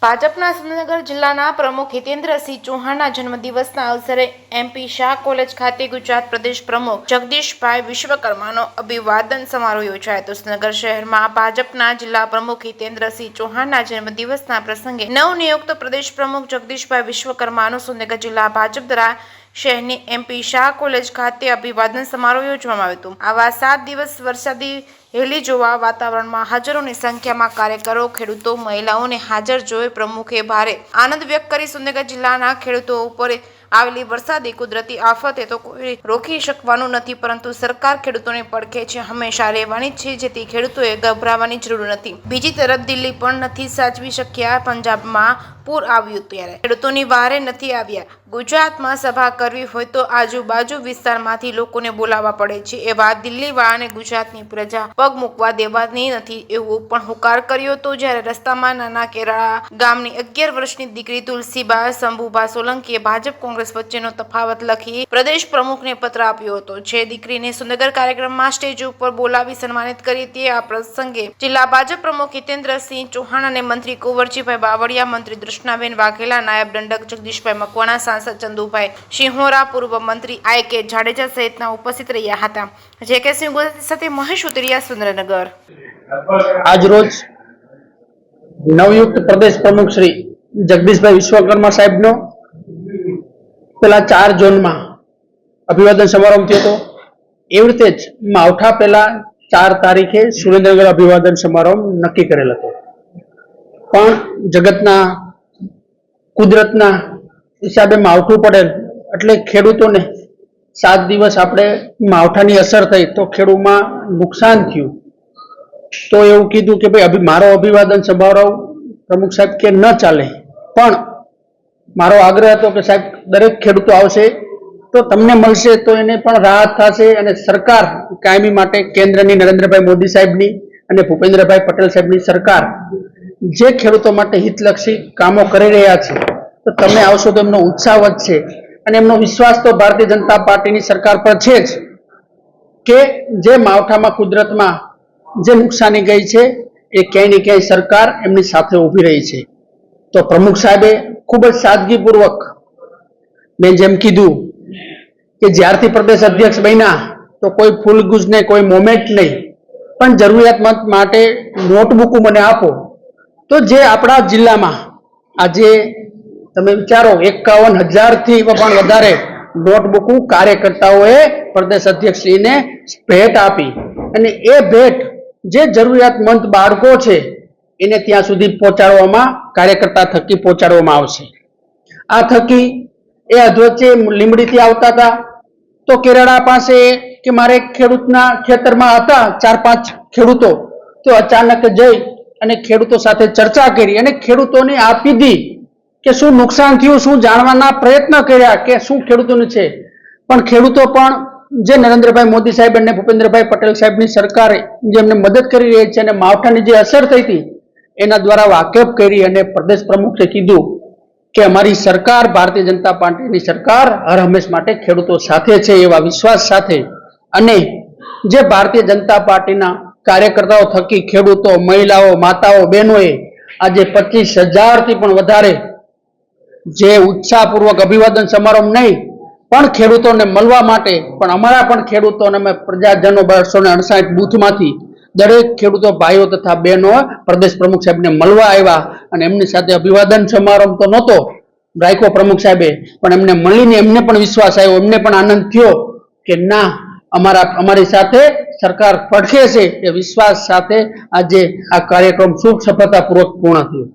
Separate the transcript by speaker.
Speaker 1: ભાજપના સુરેન્દ્રનગર જિલ્લાના પ્રમુખ હિતેન્દ્રસિંહ ચૌહાણના જન્મદિવસના અવસરે એમપી શાહ કોલેજ ખાતે ગુજરાત પ્રદેશ પ્રમુખ જગદીશભાઈ વિશ્વકર્માનો અભિવાદન સમારોહ યોજાયો હતો। સુરેન્દ્રનગર શહેરમાં ભાજપના જિલ્લા પ્રમુખ હિતેન્દ્રસિંહ ચૌહાણના જન્મદિવસના પ્રસંગે નવનિયુક્ત પ્રદેશ પ્રમુખ જગદીશભાઈ વિશ્વકર્માનો સુરેન્દ્રનગર જિલ્લા ભાજપ દ્વારા શહેરની એમપી શાહ કોલેજ ખાતે અભિવાદન સમારોહ યોજવામાં આવ્યો હતો। આવા 7 દિવસ વરસાદી હેલી જોવા વાતાવરણમાં હજારોની સંખ્યામાં કાર્યકરો, ખેડૂતો, મહિલાઓને હાજર જોઈ પ્રમુખે ભારે આનંદ વ્યક્ત કરી સુરેન્દ્રનગર જિલ્લાના ખેડૂતો ઉપર આવેલી વરસાદી કુદરતી આફતે તો કોઈ રોકી શકવાનું નથી, પરંતુ સરકાર ખેડૂતોને પડખે છે, હંમેશા રહેવાની છે, જેથી ખેડૂતોએ ગભરાવાની જરૂર નથી। બીજી તરફ દિલ્હી પણ નથી સાચવી શક્યા, પંજાબમાં પૂર આવ્યું ત્યારે ખેડૂતોની વારે નથી આવ્યા, ગુજરાતમાં સભા કરવી હોય તો આજુબાજુ વિસ્તારમાંથી લોકોને બોલાવવા પડે છે, એવા દિલ્હીવાળાને ગુજરાતની પ્રજા પગ મૂકવા દેવાની નથી, એવું પણ હુંકાર કર્યો હતો। જ્યારે રસ્તામાં નાના કેરાળા ગામની 11 વર્ષની દીકરી તુલસીબા શંભુબા સોલંકીએ ભાજપ કોંગ્રેસ વચ્ચેનો તફાવત લખી પ્રદેશ પ્રમુખને પત્ર આપ્યો હતો, જે દીકરીને સુરેન્દ્રનગર કાર્યક્રમમાં સ્ટેજ ઉપર બોલાવી સન્માનિત કરી હતી। આ પ્રસંગે જિલ્લા ભાજપ પ્રમુખ હિતેન્દ્રસિંહ ચૌહાણ અને મંત્રી કુંવરજીભાઈ બાવળિયા, મંત્રી દૃષ્ણાબેન વાઘેલા, નાયબ દંડક જગદીશભાઈ મકવાણા, સાંસદ ચંદુભાઈ સિંહોરા, પૂર્વ મંત્રી આઈ.કે. જાડેજા સહિતના ઉપસ્થિત રહ્યા હતા। જે.કે. સિંહ સાથે મહેશ ઉતરિયા, સુરેન્દ્રનગર।
Speaker 2: આજ રોજ નવયુક્ત પ્રદેશ પ્રમુખ શ્રી જગદીશભાઈ વિશ્વકર્મા સાહેબનો પેલા 4 ઝોનમાં અભિવાદન સમારોહ થયો હતો। એવી રીતે જ માવઠા પહેલા 4 તારીખે સુરેન્દ્રનગર અભિવાદન સમારોહ નક્કી કરેલ હતો, પણ જગતના કુદરતના હિસાબે માવઠું પડેલ એટલે ખેડૂતોને 7 દિવસ આપણે માવઠાની અસર થઈ તો ખેડૂતમાં નુકસાન થયું। તો એવું કીધું કે ભાઈ મારો અભિવાદન સમારોહ પ્રમુખ સાહેબ કે ન ચાલે, પણ મારો આગ્રહ હતો કે સાહેબ દરેક ખેડૂતો આવશે તો તમને મળશે તો એને પણ રાહત થશે, અને સરકાર કાયમી માટે કેન્દ્રની નરેન્દ્રભાઈ મોદી સાહેબની અને ભૂપેન્દ્રભાઈ પટેલ સાહેબની સરકાર જે ખેડૂતો માટે હિતલક્ષી કામો કરી રહ્યા છે તો તમે આવશો તો એમનો ઉત્સાહ વધશે, અને એમનો વિશ્વાસ તો ભારતીય જનતા પાર્ટીની સરકાર પર છે જ કે જે માવઠામાં કુદરતમાં જે નુકસાની ગઈ છે એ ક્યાંય ને ક્યાંય સરકાર એમની સાથે ઊભી રહી છે। તો પ્રમુખ સાહેબે ખૂબ જ સાદગીપૂર્વક મેં જેમ કીધું કે જ્યારથી પ્રદેશ અધ્યક્ષ બન્યા તો કોઈ ફૂલગુજ નહીં, કોઈ મોમેન્ટ નહીં, પણ જરૂરિયાતમંદ માટે નોટબુકો મને આપો। તો જે આપણા જિલ્લામાં આજે તમે વિચારો 51,000થી પણ વધારે નોટબુકો કાર્યકર્તાઓએ પ્રદેશ અધ્યક્ષશ્રીને ભેટ આપી, અને એ ભેટ જે જરૂરિયાતમંદ બાળકો છે એને ત્યાં સુધી પહોંચાડવામાં કાર્યકર્તા થકી પહોંચાડવામાં આવશે। આ થકી એ અધવચ્ચે લીંબડીથી આવતા હતા તો કેરાળા પાસે કે મારે ખેડૂતના ખેતરમાં હતા 4-5 ખેડૂતો, તો અચાનક જઈ અને ખેડૂતો સાથે ચર્ચા કરી અને ખેડૂતોને આપી દી કે શું નુકસાન થયું, શું જાણવાના પ્રયત્ન કર્યા કે શું ખેડૂતોને છે, પણ ખેડૂતો પણ જે નરેન્દ્રભાઈ મોદી સાહેબ અને ભૂપેન્દ્રભાઈ પટેલ સાહેબની સરકારે જેમને મદદ કરી રહી છે અને માવઠાની જે અસર થઈ હતી એના દ્વારા વાકેફ કરી, અને પ્રદેશ પ્રમુખે કીધું કે અમારી સરકાર ભારતીય જનતા પાર્ટીની સરકાર હર હંમેશ માટે ખેડૂતો સાથે છે એવા વિશ્વાસ સાથે, અને જે ભારતીય જનતા પાર્ટીના કાર્યકર્તાઓ થકી ખેડૂતો, મહિલાઓ, માતાઓ, બહેનોએ આજે 25,000થી પણ વધારે જે ઉત્સાહપૂર્વક અભિવાદન સમારોહ નહીં પણ ખેડૂતોને મળવા માટે, પણ અમારા પણ ખેડૂતોને અમે પ્રજાજનો 259 બૂથમાંથી દરેક ખેડૂતો ભાઈઓ તથા બહેનો પ્રદેશ પ્રમુખ સાહેબને મળવા આવ્યા, અને એમની સાથે અભિવાદન સમારોહ તો નહોતો રાખ્યો પ્રમુખ સાહેબે, પણ એમને મળીને એમને પણ વિશ્વાસ આવ્યો, એમને પણ આનંદ થયો કે ના અમારી સાથે સરકાર પડખે છે, એ વિશ્વાસ સાથે આજે આ કાર્યક્રમ શુભ સફળતાપૂર્વક પૂર્ણ થયો।